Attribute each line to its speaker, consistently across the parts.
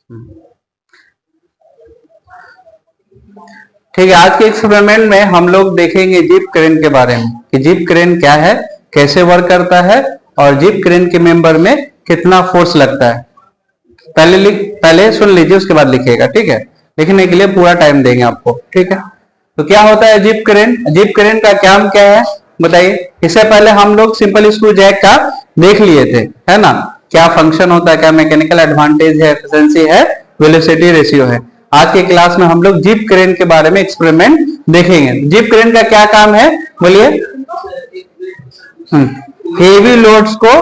Speaker 1: ठीक है, आज के एक्सपेरिमेंट में हम लोग देखेंगे जीप क्रेन के बारे में कि जीप क्रेन क्या है, कैसे वर्क करता है और जीप क्रेन के मेंबर में कितना फोर्स लगता है। पहले सुन लीजिए, उसके बाद लिखिएगा। ठीक है, लिखने के लिए पूरा टाइम देंगे आपको। ठीक है, तो क्या होता है जीप क्रेन? जीप क्रेन का काम क्या है बताइए। इससे पहले हम लोग सिंपल स्क्रू जैक का देख लिए थे, है ना, क्या फंक्शन होता है, क्या मैकेनिकल एडवांटेज है, एफिशिएंसी है, वेलोसिटी रेशियो है। आज के क्लास में हम लोग जीप क्रेन के बारे में एक्सपेरिमेंट देखेंगे। जीप क्रेन का क्या काम है बोलिए? हेवी लोड्स को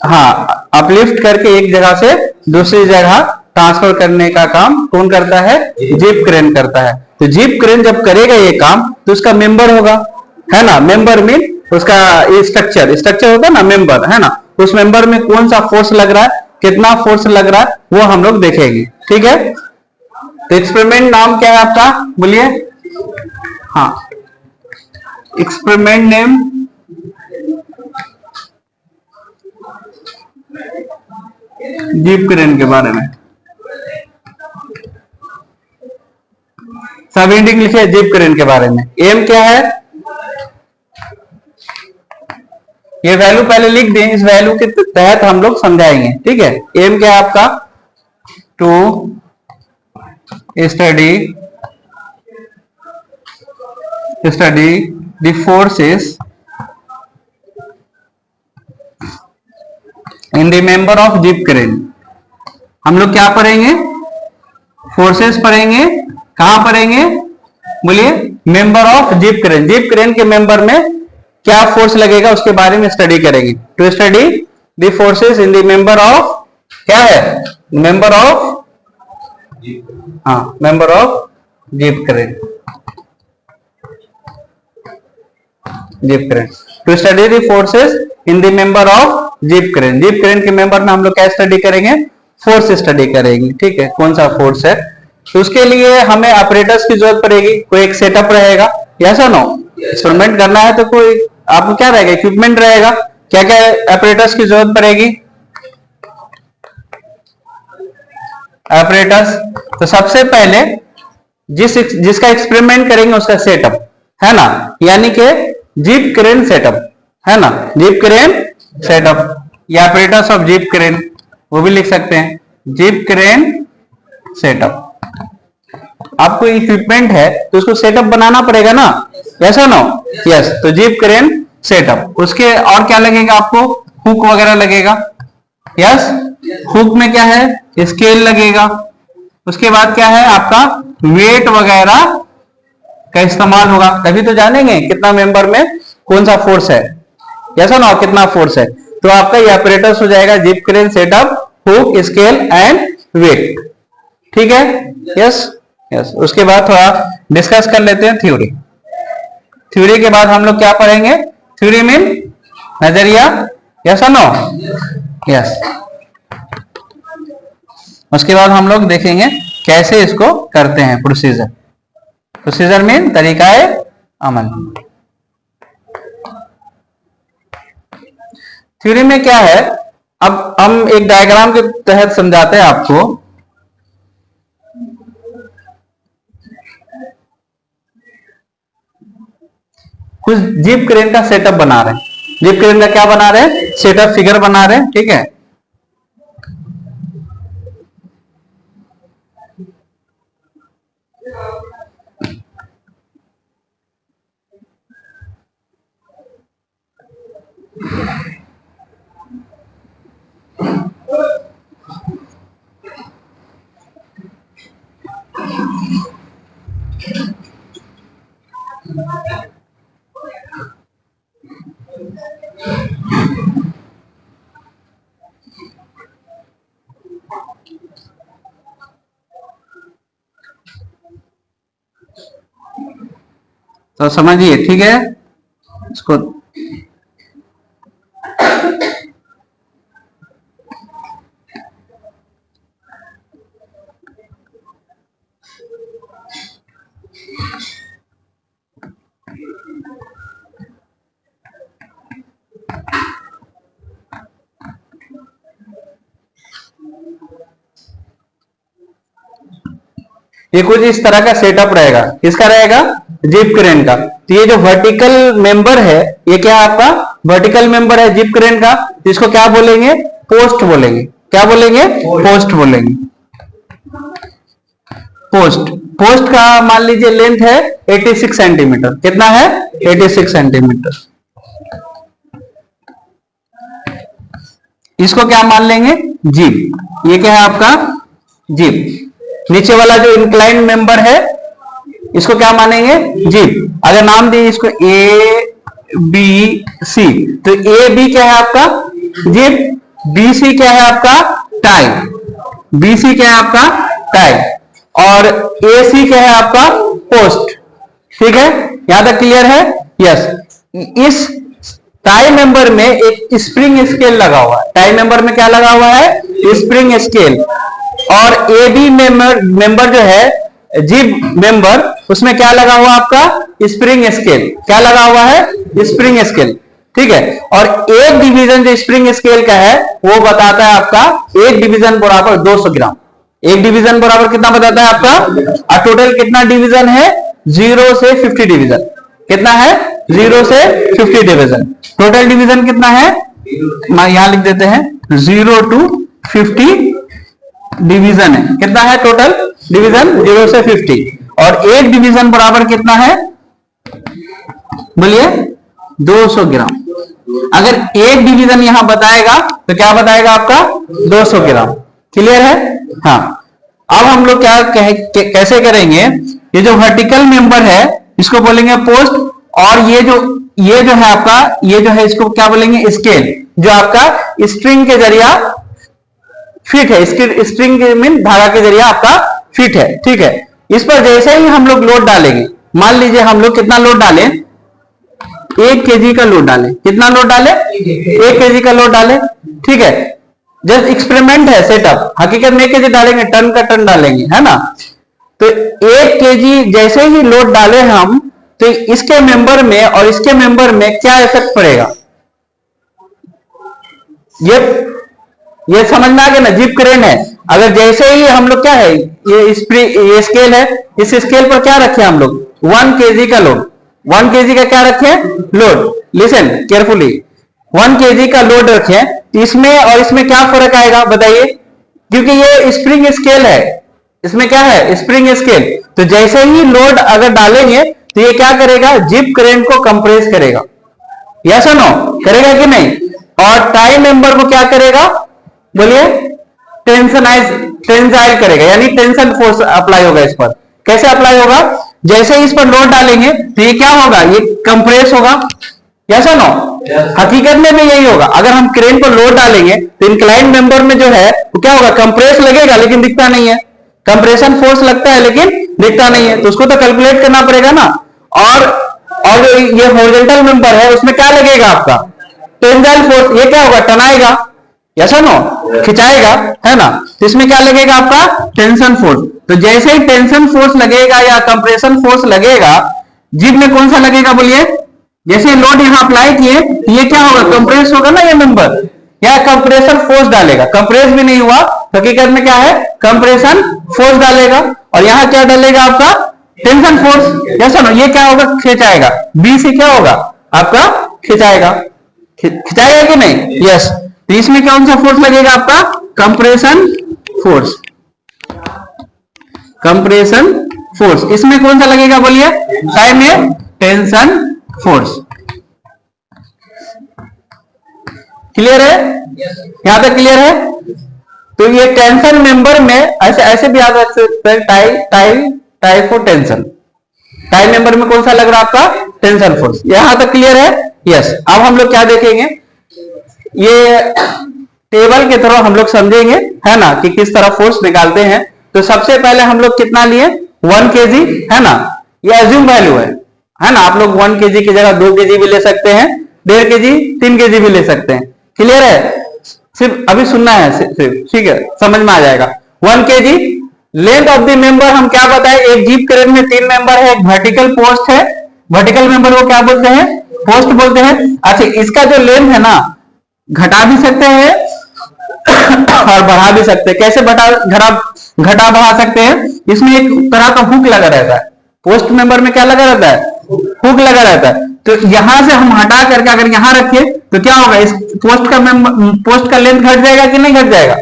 Speaker 1: हाँ अपलिफ्ट करके एक जगह से दूसरी जगह ट्रांसफर करने का काम कौन करता है? जीप क्रेन करता है। तो जीप क्रेन जब करेगा ये काम तो उसका मेंबर होगा, है ना। मेंबर मीन उसका स्ट्रक्चर स्ट्रक्चर होता है ना, मेंबर, है ना। उस मेंबर में कौन सा फोर्स लग रहा है, कितना फोर्स लग रहा है, वो हम लोग देखेंगे। ठीक है, तो एक्सपेरिमेंट नाम क्या है आपका बोलिए? हाँ, एक्सपेरिमेंट नेम जीप क्रेन के बारे में सब हेडिंग लिखिए। जीप क्रेन के बारे में एम क्या है, ये वैल्यू पहले लिख दें, इस वैल्यू के तहत हम लोग समझाएंगे। ठीक है, एम क्या है आपका? To study study the forces in the member of jeep crane. हम लोग क्या पढ़ेंगे? फोर्सेस पढ़ेंगे। कहां पढ़ेंगे बोलिए? Member of jeep crane. Jeep crane के मेंबर में क्या फोर्स लगेगा उसके बारे में स्टडी करेंगे। To study the forces in the member of, क्या है? मेंबर ऑफ, हाँ, member of jeep crane. Jeep crane, to study the forces in the member of jeep crane. Jeep crane के मेंबर में हम लोग क्या स्टडी करेंगे? फोर्स स्टडी करेंगे। ठीक है, कौन सा फोर्स है। तो उसके लिए हमें ऑपरेटर्स की जरूरत पड़ेगी, कोई एक सेटअप रहेगा। यस नो, एक्सपेरिमेंट करना है तो कोई आपको क्या रहेगा? इक्विपमेंट रहेगा। क्या क्या ऑपरेटर्स की जरूरत पड़ेगी? ऑपरेटर्स, तो सबसे पहले जिसका एक्सपेरिमेंट करेंगे उसका सेटअप, है ना, यानी कि जीप क्रेन सेटअप, है ना, जीप क्रेन सेटअप या ऑपरेटर्स ऑफ जीप क्रेन, वो भी लिख सकते हैं। जीप क्रेन सेटअप, आपको इक्विपमेंट है तो उसको सेटअप बनाना पड़ेगा ना, ऐसा ना? यस, तो जीप क्रेन सेटअप। उसके और क्या लगेगा आपको? हुक वगैरह लगेगा। यस, हुक में क्या है? स्केल लगेगा। उसके बाद क्या है आपका? वेट वगैरह का इस्तेमाल होगा, तभी तो जानेंगे कितना मेंबर में कौन सा फोर्स है, ऐसा ना, कितना फोर्स है। तो आपका ये ऑपरेटर्स हो जाएगा jeep crane setup, hook, scale and weight. ठीक है, यस यस। उसके बाद थोड़ा डिस्कस कर लेते हैं थ्योरी। थ्योरी के बाद हम लोग क्या पढ़ेंगे? थ्योरी मीन नजरिया, यस नो? यस। उसके बाद हम लोग देखेंगे कैसे इसको करते हैं, प्रोसीजर। प्रोसीजर मीन तरीकाए अमल। थ्योरी में क्या है, अब हम एक डायग्राम के तहत समझाते हैं आपको। कुछ जीप क्रेन का सेटअप बना रहे हैं। जीप क्रेन का क्या बना रहे हैं? सेटअप फिगर बना रहे हैं। ठीक है, तो समझिए। ठीक है, इसको ये कुछ इस तरह का सेटअप रहेगा। किसका रहेगा? जिप क्रेन का। तो ये जो वर्टिकल मेंबर है, ये क्या है आपका? वर्टिकल मेंबर है जिप क्रेन का। इसको क्या बोलेंगे? पोस्ट बोलेंगे। क्या बोलेंगे? पोस्ट बोलेंगे। पोस्ट। पोस्ट का मान लीजिए लेंथ है 86 सेंटीमीटर। कितना है? 86 सेंटीमीटर। इसको क्या मान लेंगे? जिप। ये क्या है आपका? जिप। नीचे वाला जो इंक्लाइन मेंबर है, इसको क्या मानेंगे? जिप। अगर नाम दिए इसको ए बी सी, तो ए बी क्या है आपका? जिप। बी सी क्या है आपका? टाई। बी सी क्या है आपका? टाई। और ए सी क्या है आपका? पोस्ट। ठीक है, यहां तक क्लियर है? यस। इस टाई मेंबर में एक स्प्रिंग स्केल लगा हुआ है। टाई मेंबर में क्या लगा हुआ है? Spring scale. और ए बी मेंबर जो है जिप मेंबर, उसमें क्या लगा हुआ आपका? Spring scale. क्या लगा हुआ है? Spring scale. ठीक है। और एक डिवीजन जो स्प्रिंग स्केल का है वो बताता है आपका एक डिवीजन बराबर 200 ग्राम। एक डिवीजन बराबर कितना बताता है आपका? और टोटल कितना डिवीजन है? 0 से 50 डिवीजन। कितना है? 0 से 50 डिवीजन। टोटल डिवीजन कितना है? यहां लिख देते हैं 0 to 50 डिवीजन है। कितना है टोटल डिवीजन? 0 से 50। और एक डिवीजन बराबर कितना है? बोलिए 200 ग्राम। अगर एक डिवीजन यहां बताएगा तो क्या बताएगा आपका? 200 ग्राम। क्लियर है? हाँ। अब हम लोग क्या कैसे करेंगे? ये जो वर्टिकल मेंबर है इसको बोलेंगे पोस्ट, और ये जो है आपका, ये जो है इसको क्या बोलेंगे? स्केल, जो आपका स्ट्रिंग के जरिया फिट है। स्ट्रिंग मीन धागा के जरिए आपका फिट है। ठीक है। इस पर जैसे ही हम लोग लोड डालेंगे, मान लीजिए हम लोग कितना लोड डालें? 1 kg का लोड डालें। कितना लोड डालें? 1 kg का लोड डालें। ठीक है। जस्ट एक्सपेरिमेंट है, सेटअप। हकीकत में 1 kg डालेंगे, टन का टन डालेंगे, है ना? तो 1 kg जैसे ही लोड डाले हम, तो इसके मेंबर में और इसके मेंबर में क्या इफेक्ट पड़ेगा? ये समझना है ना? जिप क्रेन है। अगर जैसे ही हम लोग क्या है, ये स्केल है, इस स्केल पर क्या रखे हम लोग? 1 kg का लोड। 1 kg का क्या रखे? लोड। Listen carefully. 1 kg का लोड रखे। इसमें और इसमें क्या फर्क आएगा बताइए? क्योंकि ये स्प्रिंग स्केल है, इसमें क्या है? Spring scale. तो जैसे ही लोड अगर डालेंगे तो ये क्या करेगा? जिप क्रेन को कंप्रेस करेगा। यस और नो? करेगा कि नहीं? और टाई मेंबर को क्या करेगा? बोलिए टेंसाइल करेगा, यानी टेंशन फोर्स अप्लाई होगा इस पर। कैसे अप्लाई होगा? जैसे ही इस पर लोड डालेंगे तो ये क्या होगा? ये कंप्रेस होगा। यस और नो? हकीकत में भी यही होगा। अगर हम क्रेन पर लोड डालेंगे तो इंक्लाइन मेंबर में जो है वो क्या होगा? कंप्रेस लगेगा लेकिन दिखता नहीं है। कंप्रेशन फोर्स लगता है लेकिन दिखता नहीं है। तो उसको तो कैलकुलेट करना पड़ेगा ना। और जो ये हॉरिजॉन्टल मेंबर है उसमें क्या लगेगा आपका? Tensile force. ये क्या होगा? टनाएगा। यस और नो? खिंचाएगा, है ना? तो इसमें क्या लगेगा आपका? Tension force. तो जैसे ही टेंशन फोर्स लगेगा या कंप्रेशन फोर्स लगेगा, जिप में कौन सा लगेगा? बोलिए। जैसे लोड यहां अप्लाई किए तो ये क्या होगा? कंप्रेस होगा ना ये मेंबर, या कंप्रेशन फोर्स डालेगा। कंप्रेस भी नहीं हुआ, हकीकत में क्या है? कंप्रेशन फोर्स डालेगा। और यहां क्या डालेगा आपका? Tension force. यस और नो? ये क्या होगा? खिंचाएगा। बी से क्या होगा आपका? खिंचाएगा। खिंचाएगा कि नहीं? यस। तो इसमें कौन सा फोर्स लगेगा आपका? Compression force. Compression force. इसमें कौन सा लगेगा? बोलिए। टाई में टेंशन फोर्स। क्लियर है? यहां तक क्लियर है? तो ये टेंशन मेंबर में ऐसे भी याद रख सकते हैं, tie for tension. Tie member में कौन सा लग रहा है आपका? Tension force. यहां तक क्लियर है? यस। अब हम लोग क्या देखेंगे? ये टेबल के तरह हम लोग समझेंगे, है ना, कि किस तरह फोर्स निकालते हैं। तो सबसे पहले हम लोग कितना लिए? 1 kg, है ना? ये एज्यूम वैल्यू है ना? आप लोग 1 kg की जगह 2 kg भी ले सकते हैं, 1.5 kg, 3 kg भी ले सकते हैं। क्लियर है? सिर्फ अभी सुनना है सिर्फ, ठीक है? समझ में आ जाएगा। 1 kg length of the member हम क्या बताए? एक जीप क्रेन में 3 मेंबर है, एक वर्टिकल पोस्ट है। वर्टिकल मेंबर को क्या बोलते हैं? पोस्ट बोलते हैं। अच्छा, इसका जो लेंथ है ना, घटा भी सकते हैं और बढ़ा भी सकते हैं। कैसे घटा घटा बढ़ा सकते हैं। इसमें एक तरह का हुक लगा रहता है, पोस्ट मेंबर में क्या लगा रहता है, हुक लगा रहता है। तो यहां से हम हटा करके अगर यहां रखे तो क्या होगा, इस पोस्ट का लेंथ घट जाएगा कि नहीं घट जाएगा,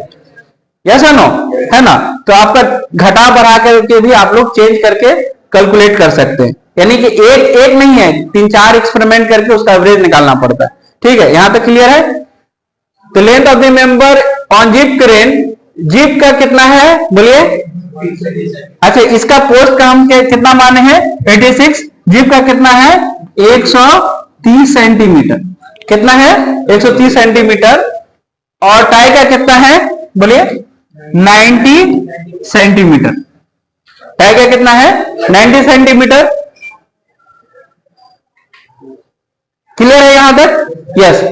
Speaker 1: यस नो, है ना। तो आपका घटा बढ़ा करके भी आप लोग चेंज करके कैलकुलेट कर सकते हैं, यानी कि एक नहीं है, 3-4 एक्सपेरिमेंट करके उसका एवरेज निकालना पड़ता है। ठीक है, यहां तक क्लियर है। तो length of the member on zip crane, zip का कितना है बोलिए, अच्छा इसका पोस्ट का हम कितना माने हैं 86, जिप का कितना है 130 सेंटीमीटर, कितना है 130 सेंटीमीटर, और टाई का कितना है बोलिए 90 सेंटीमीटर, टाई का कितना है 90 सेंटीमीटर। क्लियर है यहां तक, यस।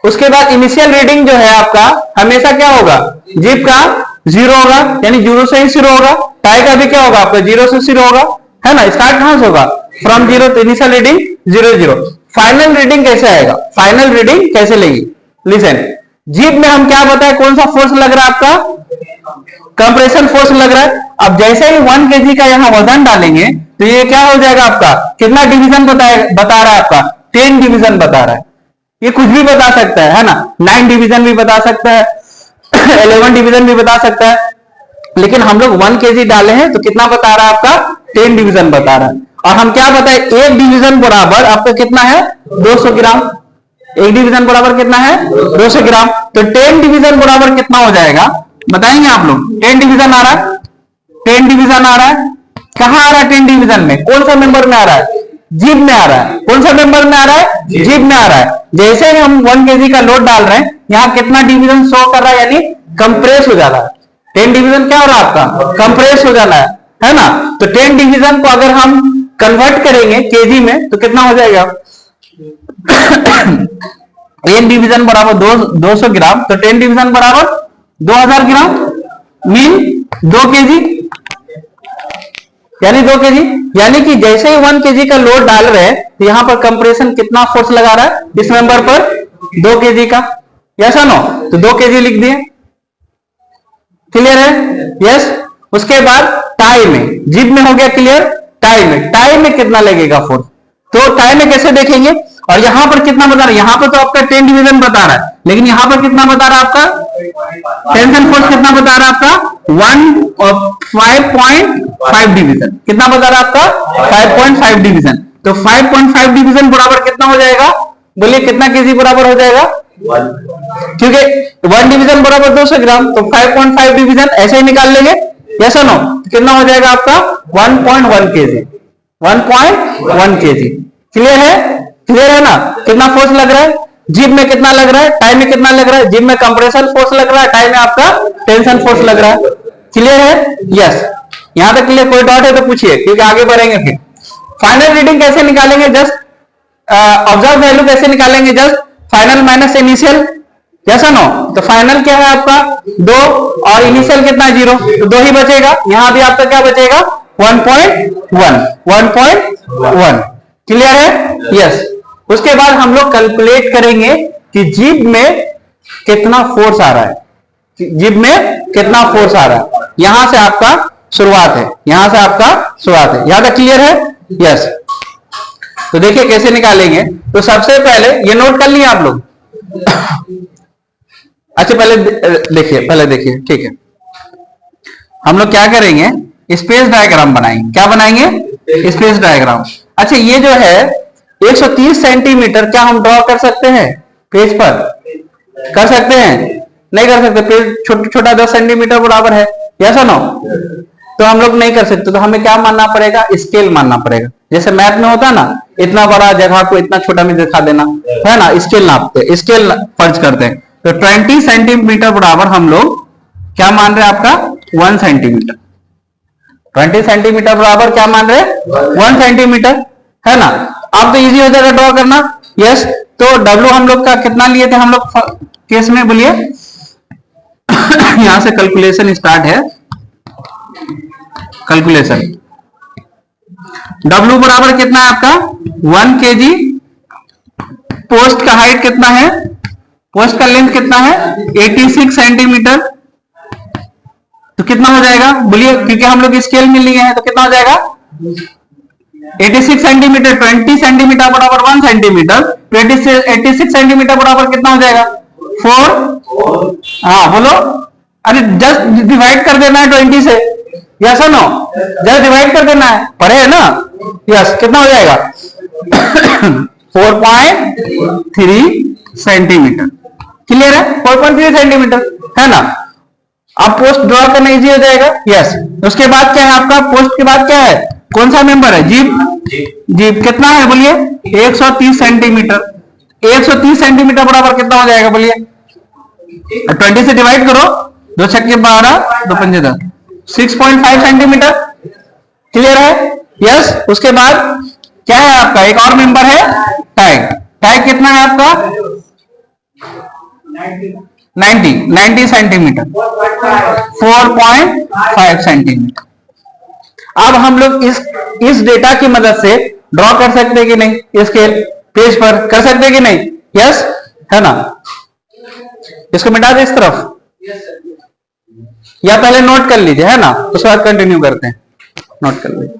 Speaker 1: उसके बाद इनिशियल रीडिंग जो है आपका हमेशा क्या होगा, जिप का 0 होगा, यानी 0 से ही शुरू होगा, टाई का भी क्या होगा आपका 0 से शुरू होगा, है ना। स्टार्ट कहां से होगा, फ्रॉम 0, तो इनिशियल रीडिंग 0 फाइनल रीडिंग कैसे आएगा, फाइनल रीडिंग कैसे लेगी, लिसन। जिप में हम क्या बताए, कौन सा फोर्स लग रहा है आपका, कंप्रेशन फोर्स लग रहा है। अब जैसे ही 1 kg का यहां वजन डालेंगे तो ये क्या हो जाएगा आपका, कितना डिवीजन बता रहा है आपका 10 डिवीजन बता रहा है। ये कुछ भी बता सकता है ना, 9 डिवीजन भी बता सकता है 11 डिवीजन भी बता सकता है, लेकिन हम लोग 1 kg डाले हैं तो कितना बता रहा है आपका 10 डिवीजन बता रहा है। और हम क्या बताए, एक डिवीजन बराबर आपका कितना है 200 ग्राम, एक डिवीजन बराबर कितना है 200 ग्राम। तो 10 डिवीजन बराबर कितना हो जाएगा बताएंगे आप लोग। 10 डिवीजन आ रहा है, 10 डिवीजन आ रहा है, कहां आ रहा है 10 डिवीजन में, कौन सा मेंबर में आ रहा है, जिप में आ रहा है। कौन सा मेंबर में आ रहा है, जिप में आ रहा है। जैसे ही हम 1 kg का लोड डाल रहे हैं, यहाँ कितना डिवीजन शो कर रहा है, यानी कंप्रेस हो जा रहा है। 10 डिवीजन क्या हो रहा है आपका, कंप्रेस हो जाना है ना। तो 10 डिवीजन को अगर हम कन्वर्ट करेंगे केजी में तो कितना हो जाएगा एक डिवीजन बराबर 200 ग्राम, तो 10 डिवीजन बराबर 2000 ग्राम, मीन 2 kg, यानी 2 kg। यानी कि जैसे ही 1 kg का लोड डाल रहे हैं तो यहां पर कंप्रेशन कितना फोर्स लगा रहा है इस मेंबर पर 2 kg का, यस नो। तो 2 kg लिख दिए, क्लियर है, यस। उसके बाद टाई में, जिप में हो गया क्लियर, टाई में कितना लगेगा फोर्स, तो टाई में कैसे देखेंगे। और यहां पर कितना बता रहा है, यहां पर तो आपका 10 डिवीजन बता रहा है, लेकिन यहां पर कितना बता रहा है आपका टेंशन फोर्स कितना बता रहा है आपका 5.5 डिवीजन, कितना बता रहा है आपका 5.5 डिवीजन। तो 5.5 डिवीजन बराबर कितना हो जाएगा बोलिए, कितना केजी बराबर हो जाएगा, क्योंकि 1 डिवीजन बराबर 200 ग्राम, तो 5.5 डिवीजन ऐसे ही निकाल लेंगे, यस नो। कितना हो जाएगा आपका 1.1 kg, 1.1 kg। क्लियर है, क्लियर है ना। कितना फोर्स लग रहा है, जिप में कितना लग रहा है, टाई में कितना लग रहा है, जिप में कंप्रेशन फोर्स लग रहा है, टाई में आपका टेंशन फोर्स लग रहा है। क्लियर है, यस। यहां तक क्लियर, कोई डाउट है तो पूछिए, क्योंकि आगे बढ़ेंगे। फिर फाइनल रीडिंग कैसे निकालेंगे, जस्ट ऑब्जर्व वैल्यू कैसे निकालेंगे, just final minus initial, yes no. तो फाइनल क्या है आपका 2 और इनिशियल कितना 0, तो 2 ही बचेगा। यहां भी आपका क्या बचेगा 1.1। क्लियर है, यस। उसके बाद हम लोग कैलकुलेट करेंगे कि जिप में कितना फोर्स आ रहा है, जिप में कितना फोर्स आ रहा है। यहां से आपका शुरुआत है, यहां से आपका शुरुआत है। यहां तक क्लियर है, यस। तो देखिए कैसे निकालेंगे। तो सबसे पहले ये नोट कर लिए आप लोग अच्छा पहले देखिए, ठीक है। हम लोग क्या करेंगे, स्पेस डायग्राम बनाएंगे। क्या बनाएंगे, स्पेस डायग्राम। अच्छा ये जो है 130 सेंटीमीटर क्या हम ड्रॉ कर सकते हैं पेज पर, कर सकते हैं, नहीं कर सकते, पेज छोटा 10 सेंटीमीटर बराबर है, यस नो। तो हम लोग नहीं कर सकते, तो हमें क्या मानना पड़ेगा, स्केल मानना पड़ेगा। जैसे मैथ में होता है ना, इतना बड़ा जगह को इतना छोटा में दिखा देना, है ना, स्केल नापते, स्केल फर्ज करते हैं। तो 20 सेंटीमीटर बराबर हम लोग क्या मान रहे हैं आपका 1 सेंटीमीटर, 20 सेंटीमीटर बराबर क्या मान रहे हैं 1 सेंटीमीटर, है ना। अब तो इजी हो जाएगा ड्रॉ करना, यस। तो W हम लोग का कितना लिए थे हम लोग केस में बोलिए यहां से कैलकुलेशन स्टार्ट है, कैलकुलेशन W बराबर कितना है आपका 1 kg। पोस्ट का हाइट कितना है, पोस्ट का लेंथ कितना है 86 सेंटीमीटर, तो कितना हो जाएगा बोलिए, क्योंकि हम लोग स्केल में लिए हैं तो कितना हो जाएगा 86 सेंटीमीटर। 20 सेंटीमीटर बराबर 1 सेंटीमीटर, 86 सेंटीमीटर बराबर कितना हो जाएगा 4। हाँ बोलो, अरे जस्ट डिवाइड कर देना है 20 से, यस नो, जस्ट डिवाइड कर देना है, पढ़े है ना, यस। कितना हो जाएगा 4.3 सेंटीमीटर। क्लियर है, 4.3 सेंटीमीटर है ना। अब पोस्ट ड्रॉ करना इजी हो जाएगा, यस। उसके बाद क्या है आपका, पोस्ट के बाद क्या है, कौन सा मेंबर है, जीप। जीप कितना है बोलिए 130 सेंटीमीटर। 130 सेंटीमीटर बराबर कितना हो जाएगा बोलिए, 20 से डिवाइड करो, 2 छक्के 12, 2 पंजे 10, 6.5 सेंटीमीटर। क्लियर है, यस। उसके बाद क्या है आपका, एक और मेंबर है टाई। टाई कितना है आपका 90 सेंटीमीटर, 4.5 सेंटीमीटर। अब हम लोग इस डेटा की मदद से ड्रॉ कर सकते हैं कि नहीं, इसके पेज पर कर सकते हैं कि नहीं, यस है ना। इसको मिटा दे इस तरफ, या पहले नोट कर लीजिए है ना, उसके बाद कंटिन्यू करते हैं, नोट कर लीजिए।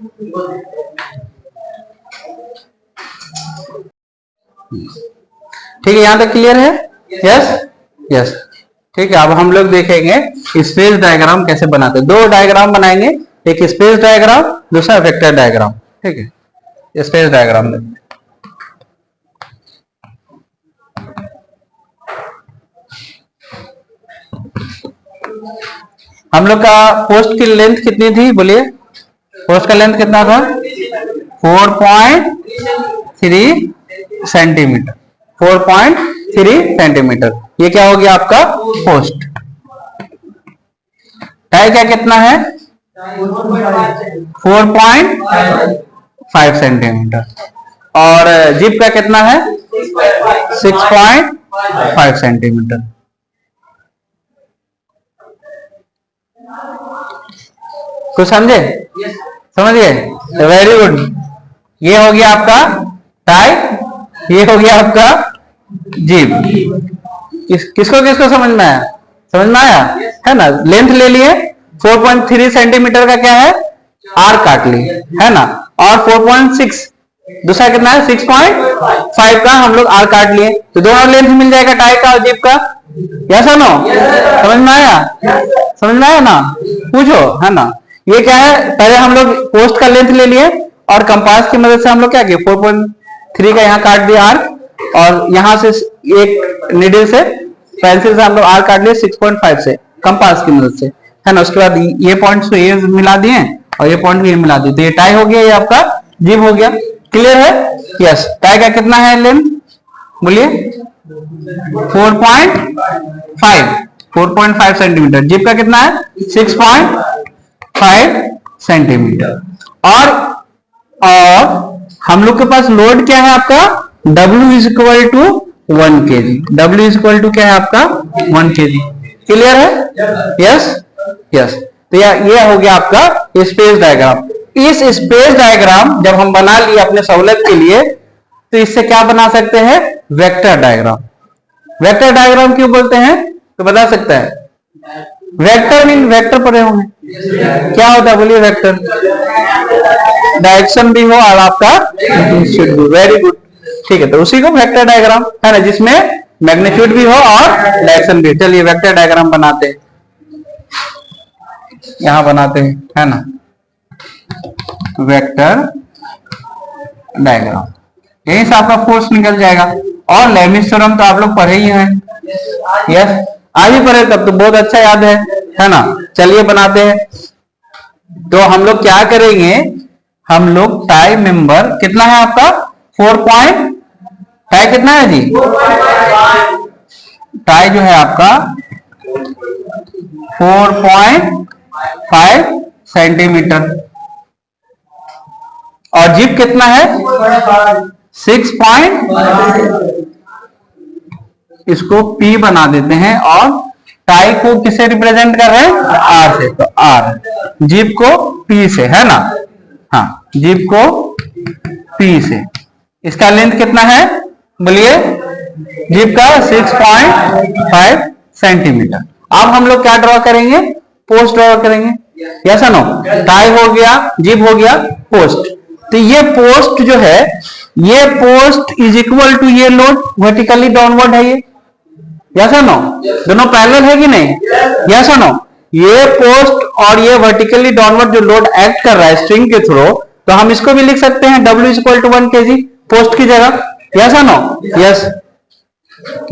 Speaker 1: ठीक है, यहां तक क्लियर है, यस यस। ठीक है, अब हम लोग देखेंगे स्पेस डायग्राम कैसे बनाते हैं। 2 डायग्राम बनाएंगे, एक स्पेस डायग्राम, दूसरा वेक्टर डायग्राम। ठीक है, स्पेस डायग्राम देखते हैं। हम लोग का पोस्ट की लेंथ कितनी थी बोलिए, पोस्ट का लेंथ कितना था 4.3 सेंटीमीटर। 4.3 सेंटीमीटर, ये क्या हो गया आपका पोस्ट। टाई क्या कितना है 4.5 सेंटीमीटर, और जिप का कितना है 6.5 सेंटीमीटर। कुछ समझे, समझिए, वेरी गुड। ये हो गया आपका टाई, ये हो गया आपका जीप। किसको किसको समझ में आया, समझ में आया है ना। लेंथ ले लिए, 4.3 सेंटीमीटर का क्या है आर काट लिए है ना, और 4.6 दूसरा कितना है 6.5 का हम लोग आर काट लिए, तो दोनों लेंथ मिल जाएगा टाई का और जीप का, यस नो। समझ में आया, समझ में आया ना, पूछो है ना। ये क्या है, पहले हम लोग पोस्ट का लेंथ ले लिए और कंपास की मदद से हम लोग क्या किए 4.3 का यहाँ काट दिया आर, और यहां से एक नीडल से पेंसिल से हम लोग आर काट लिए 6.5 से कंपास की मदद से है ना। उसके बाद ये पॉइंट्स को ये मिला दिए और ये पॉइंट भी ये मिला दिए, तो ये टाई हो गया, ये आपका जीप हो गया। क्लियर है, यस। टाई का कितना है लेंथ बोलिए 4.5 सेंटीमीटर। जीप का कितना है 6.5 सेंटीमीटर। और हम लोग के पास लोड क्या है आपका W is equal to 1 kg। W is equal to क्या है आपका 1 kg। क्लियर है, यस यस। तो ये हो गया आपका स्पेस डायग्राम। इस स्पेस डायग्राम जब हम बना लिए अपने सहूलियत के लिए, तो इससे क्या बना सकते हैं वेक्टर डायग्राम। वेक्टर डायग्राम क्यों बोलते हैं तो बता सकता है, वेक्टर मीन वेक्टर पढ़े होंगे, क्या होता है बोलिए वेक्टर, डायरेक्शन भी हो और आपका मैग्नीट्यूड भी। वेरी गुड, ठीक है, तो उसी को वेक्टर डायग्राम है ना, जिसमें मैग्नीट्यूड भी हो और डायरेक्शन भी। चलिए वेक्टर डायग्राम बनाते हैं, यहां बनाते हैं है ना वेक्टर डायग्राम। यहीं से आपका फोर्स निकल जाएगा। और लेमिस थ्योरम तो आप लोग पढ़े ही हैं, यस आज ही पढ़े, तब तो बहुत अच्छा याद है ना। चलिए बनाते हैं। तो हम लोग क्या करेंगे, हम लोग टाई मेंबर कितना है आपका 4. टाई कितना है जी, टाई जो है आपका 4.5 सेंटीमीटर, और जिप कितना है 6. इसको P बना देते हैं, और टाई को किसे रिप्रेजेंट कर रहे हैं R से, तो R, जिप को P से है ना, हाँ जिप को P से। इसका लेंथ कितना है बोलिए, जिप का 6.5 सेंटीमीटर। अब हम लोग क्या ड्रॉ करेंगे, पोस्ट ड्रॉ करेंगे, यस और नो? टाई हो गया, जिप हो गया, पोस्ट। तो ये पोस्ट जो है, ये पोस्ट इज इक्वल टू ये लोड वर्टिकली डाउनवर्ड है, ये यस और नो? दोनों पैरेलल है कि नहीं? यस और नो? ये पोस्ट और ये वर्टिकली डाउनवर्ड जो लोड एक्ट कर रहा है स्ट्रिंग के थ्रू, तो हम इसको भी लिख सकते हैं W is equal to 1 kg post की जगह, यस और नो? यस,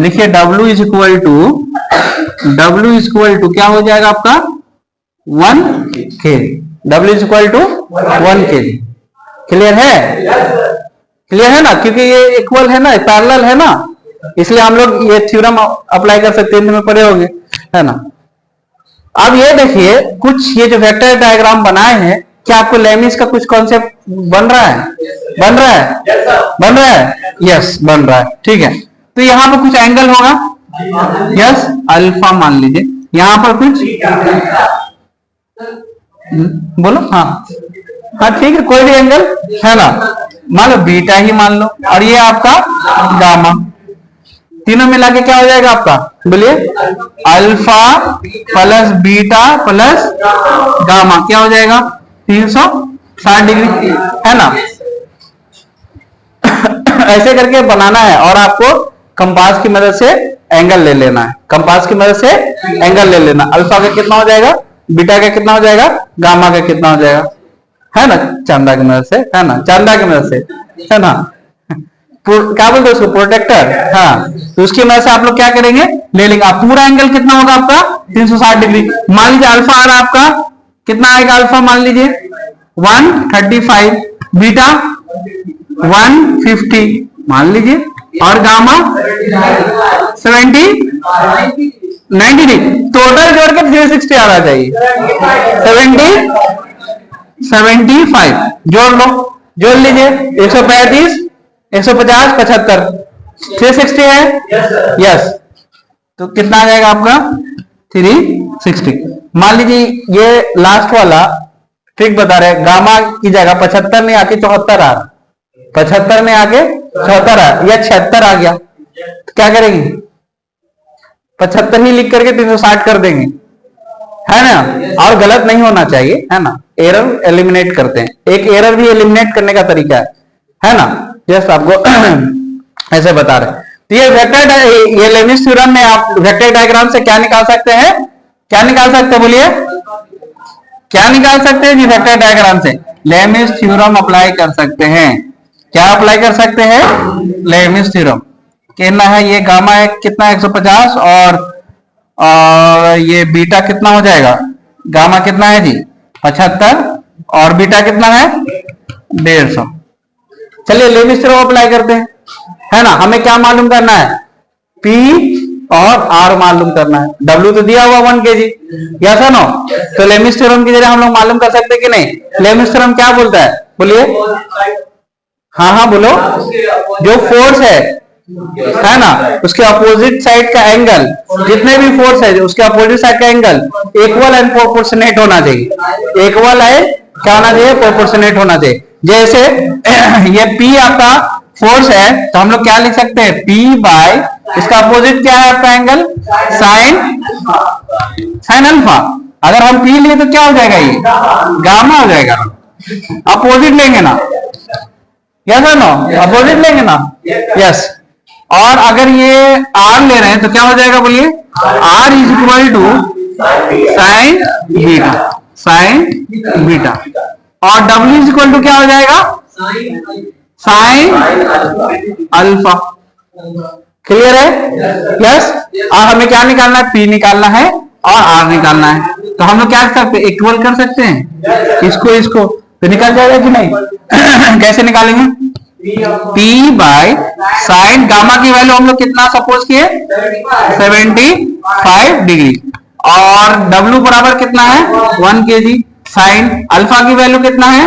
Speaker 1: लिखिए W इज इक्वल टू क्या हो जाएगा आपका 1 kg, W is equal to 1 kg। Clear है? क्लियर है ना? क्योंकि ये इक्वल है ना, पैरेलल है ना, इसलिए हम लोग ये थ्योरम अप्लाई कर सकते हैं, पढ़े होंगे, है ना? अब ये देखिए, कुछ ये जो वेक्टर डायग्राम बनाए हैं, क्या आपको लेमिस का कुछ कॉन्सेप्ट बन रहा है? बन रहा है? बन रहा है? यस, बन रहा है। ठीक है, तो यहां पर कुछ एंगल होगा, यस, अल्फा मान लीजिए, यहां पर कुछ बोलो, हाँ हाँ ठीक है, कोई भी एंगल है ना, मान लो बीटा ही मान लो, और ये आपका गामा, तीनों मिला के क्या हो जाएगा आपका, बोलिए? Alpha plus beta plus gamma क्या हो जाएगा? 360 डिग्री, है ना? ऐसे करके बनाना है, और आपको कंपास की मदद से एंगल ले लेना है, कंपास की मदद से एंगल ले लेना। अल्फा का कितना हो जाएगा, बीटा का कितना हो जाएगा, गामा का कितना हो जाएगा, है ना? चांदा की मदद से, है ना? चांदा की मदद से, है ना? क्या बोलते हैं उसको, प्रोटेक्टर, हाँ। तो उसकी वजह से आप लोग क्या करेंगे, ले लेंगे। आप पूरा एंगल कितना होगा आपका 360 डिग्री। मान लीजिए अल्फा आ रहा है आपका, कितना आएगा अल्फा, मान लीजिए 135, बीटा 150 मान लीजिए, और गामा 70 90 डिग्री। टोटल जोड़ के 360 आ रहा चाहिए, 75 जोड़ लो, जोड़ लीजिए, 135 150 75 360 है, यस। तो कितना आ जाएगा आपका 360। मान लीजिए ये लास्ट वाला ट्रिक बता रहे, गामा की जगह 75 में आके 74 आ रहा, 75 में आके 74 आ या 76 आ गया, तो क्या करेंगे, 75 ही लिख करके 360 कर देंगे, है ना? और गलत नहीं होना चाहिए, है ना? एरर एलिमिनेट करते हैं, एक एरर भी एलिमिनेट करने का तरीका है ना? जस्ट आपको ऐसे बता रहे। तो ये वेक्टर, ये लेमिस थ्योरम में आप वेक्टर डायग्राम से क्या निकाल सकते हैं, क्या निकाल सकते हैं, बोलिए? क्या निकाल सकते हैं जी वेक्टर डायग्राम से? लेमिस थ्योरम अप्लाई कर सकते हैं। क्या अप्लाई कर सकते हैं? Lami's theorem. कहना है ये गामा है कितना 150, और ये बीटा कितना हो जाएगा, गामा कितना है जी 75, और बीटा कितना है 150। चलिए लेमिस थ्योरम अप्लाई करते हैं, है ना? हमें क्या मालूम करना है, P और R मालूम करना है। W तो दिया हुआ 1 kg, यस है नो? तो लेमिस थ्योरम की जरिए हम लोग मालूम कर सकते कि नहीं? लेमिस थ्योरम क्या बोलता है, बोलिए? हाँ हाँ बोलो। जो फोर्स है ना, उसके अपोजिट साइड का एंगल, जितने भी फोर्स है उसके अपोजिट साइड का एंगल इक्वल एंड प्रोपोर्शनेट होना चाहिए। इक्वल है क्या होना चाहिए, प्रोपोर्शनेट होना चाहिए। जैसे ये P आपका फोर्स है, तो हम लोग क्या लिख सकते हैं, P बाय इसका अपोजिट क्या है आपका एंगल, साइन अल्फा। अगर हम P लिए तो क्या हो जाएगा, ये गामा हो जाएगा। अपोजिट लेंगे ना, यस है नो? अपोजिट लेंगे ना, यस। और अगर ये R ले रहे हैं तो क्या हो जाएगा, बोलिए? R is equal to sine beta, और W इज इक्वल टू क्या हो जाएगा, साइन अल्फा। क्लियर है? यस। और हमें क्या निकालना है, P निकालना है और R निकालना है। तो हम लोग क्या कर सकते हैं, इक्वल कर सकते हैं इसको, तो निकल जाएगा कि नहीं? कैसे निकालेंगे, P बाय साइन, गामा की वैल्यू हम लोग कितना सपोज किए 75 डिग्री, और W बराबर कितना है 1 kg, साइन अल्फा की वैल्यू कितना है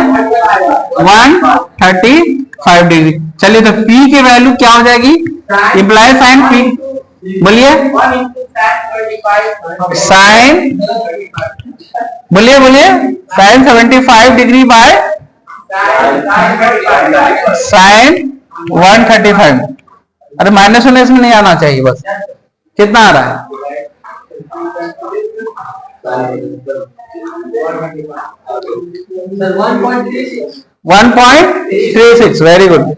Speaker 1: 135 डिग्री। चलिए तो P की वैल्यू क्या हो जाएगी, इंप्लाई साइन P, बोलिए? साइन, बोलिए साइन 75 डिग्री बाय साइन 135। अरे माइनस में नहीं आना चाहिए, बस कितना आ रहा है 1.36, वेरी गुड।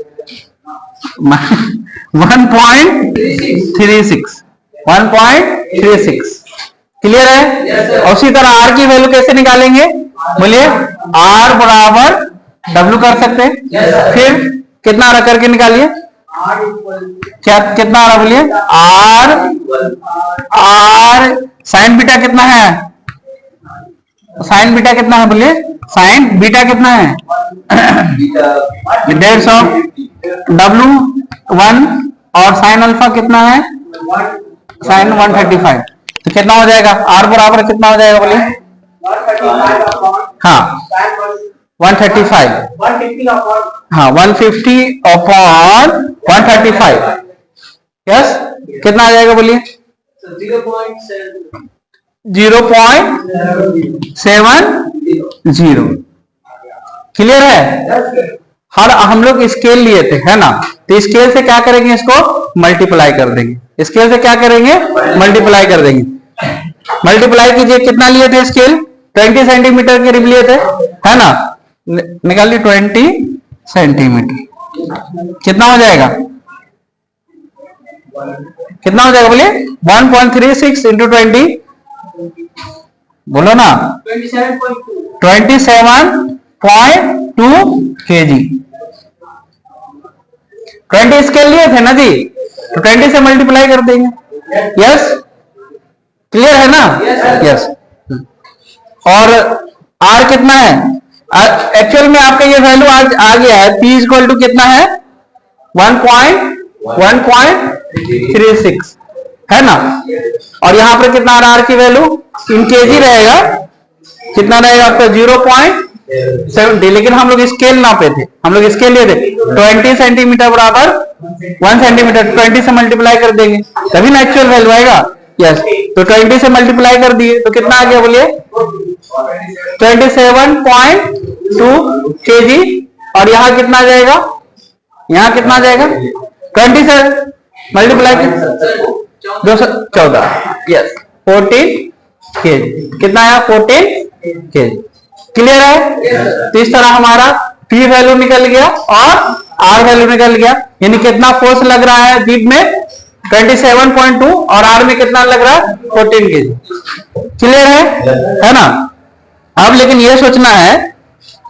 Speaker 1: 1.36 क्लियर है। और उसी तरह आर की वैल्यू कैसे निकालेंगे, बोलिए। आर बराबर डब्ल्यू कर सकते हैं, फिर कितना आ रहा करके निकालिए। क्या कितना आ रहा बोलिए। आर साइन बीटा कितना है, साइन बीटा कितना है बोलिए। साइन बीटा कितना है 150, डब्ल्यू 1, और साइन अल्फा कितना है, साइन 135। तो कितना हो जाएगा, आर बराबर कितना हो जाएगा बोलिए। हाँ 135, हाँ 150 अपॉन 135, यस कितना आ जाएगा बोलिए। 0.70। क्लियर है। हर हम लोग स्केल लिए थे, है ना, तो स्केल से क्या करेंगे, इसको मल्टीप्लाई कर देंगे। स्केल से क्या करेंगे, मल्टीप्लाई कर देंगे। मल्टीप्लाई कीजिए, कितना लिए थे स्केल, 20 सेंटीमीटर के रिब लिए थे, है ना। निकालिए 20 सेंटीमीटर, कितना हो जाएगा, कितना हो जाएगा बोलिए। 1.36 इंटू 20, बोलो ना, 27.2 kg। 20 स्केल लिए थे ना जी, तो 20 से मल्टीप्लाई कर देंगे। यस क्लियर है ना। यस और आर कितना है, एक्चुअल में आपका ये वैल्यू आज आ गया है। P इक्वल टू कितना है 1.36 है ना। और यहां पर कितना आ रहा आर की वैल्यू इन केजी रहेगा, कितना रहेगा आपका 0.70। लेकिन हम लोग स्केल नापे थे, हम लोग स्केल लिए थे 20 सेंटीमीटर बराबर 1 सेंटीमीटर, 20 से मल्टीप्लाई कर देंगे तभी ना एक्चुअल वैल्यू आएगा। यस तो 20 से मल्टीप्लाई कर दिए तो कितना आ गया बोलिए 27.2 kg। और यहाँ कितना आ जाएगा, यहाँ कितना आ जाएगा 20 से मल्टीप्लाई 214, यस 14 kg। कितना आया 14 kg। क्लियर है। तो इस तरह हमारा P वैल्यू निकल गया और R वैल्यू निकल गया, यानी कितना फोर्स लग रहा है जीप में 27.2 और R में कितना लग रहा है 14 kg। क्लियर है ना। अब लेकिन ये सोचना है,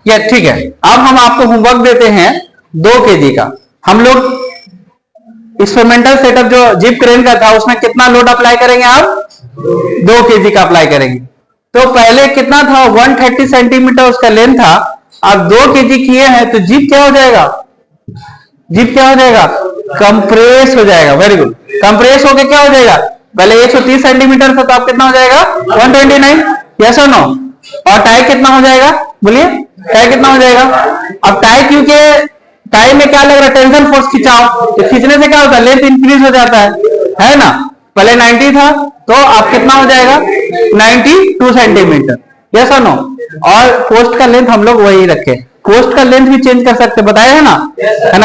Speaker 1: या ठीक है, अब हम आपको होमवर्क देते हैं 2 kg का। हम लोग एक्सपेरिमेंटल सेटअप जो जीप क्रेन का था उसमें कितना लोड अप्लाई करेंगे, आप 2 kg का अप्लाई करेंगे। तो पहले कितना था 130 सेंटीमीटर उसका लेंथ था, अब 2 kg किए हैं तो जीप क्या हो जाएगा, जीप क्या हो जाएगा कंप्रेस हो जाएगा। वेरी गुड, कंप्रेस होके क्या हो जाएगा, पहले 130 सेंटीमीटर था तो अब कितना हो जाएगा 129, यस और नो। और टाई कितना हो जाएगा बोलिए, टाई कितना हो जाएगा। अब टाई क्योंकि टाई में क्या लग रहा है टेंशन फोर्स खिंचाओ, तो खींचने से क्या होता है लेंथ इंक्रीज हो जाता है ना। पहले 90 था तो अब कितना हो जाएगा 92 सेंटीमीटर, यस और नो। और पोस्ट का लेंथ हम लोग वही रखे, पोस्ट का लेंथ भी चेंज कर सकते बताया है ना,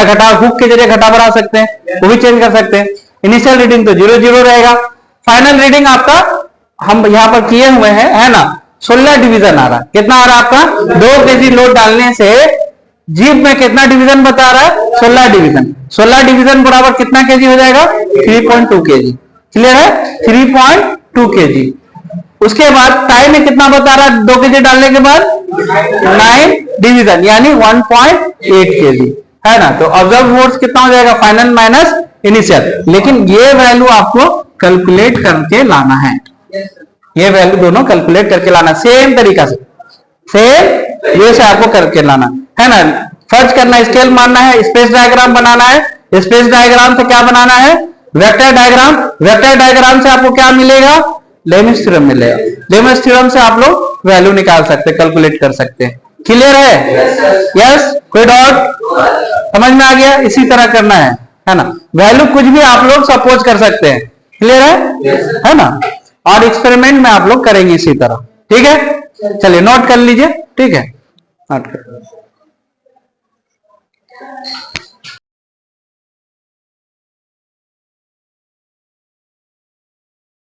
Speaker 1: घटा हुक के जरिए घटा बढ़ा सकते हैं, वो भी चेंज कर सकते हैं। इनिशियल रीडिंग तो 0 रहेगा, फाइनल रीडिंग आपका हम यहाँ पर किए हुए हैं, है ना। 16 डिवीजन आ रहा, कितना आ रहा आपका 2 kg लोड डालने से जीप में कितना डिवीजन बता रहा है 16 डिवीजन। 16 डिवीजन बराबर कितना केजी हो जाएगा 3.2 kg। क्लियर है 3.2 kg। उसके बाद टाई में कितना बता रहा है 2 kg डालने के बाद 9 डिवीजन यानी 1.8 kg, है ना। तो ऑब्जर्व फोर्स कितना हो जाएगा फाइनल माइनस इनिशियल। लेकिन ये वैल्यू आपको कैलकुलेट करके लाना है, ये वैल्यू दोनों कैलकुलेट करके लाना सेम तरीका से, सेम ये से आपको करके लाना है ना। फर्ज करना, स्केल मानना है, स्पेस डायग्राम बनाना है। स्पेस डायग्राम से क्या बनाना है वेक्टर डायग्राम। वेक्टर डायग्राम से आपको क्या मिलेगा लेमिस थ्योरम मिलेगा। लेमिस थ्योरम से आप लोग वैल्यू निकाल सकते हैं, कैलकुलेट कर सकते हैं। क्लियर है, यस कोई डाउट समझ में आ गया। इसी तरह करना है ना। वैल्यू कुछ भी आप लोग सपोज कर सकते हैं, क्लियर है ना। और एक्सपेरिमेंट में आप लोग करेंगे इसी तरह, ठीक है। चलिए नोट कर लीजिए, ठीक है, नोट कर।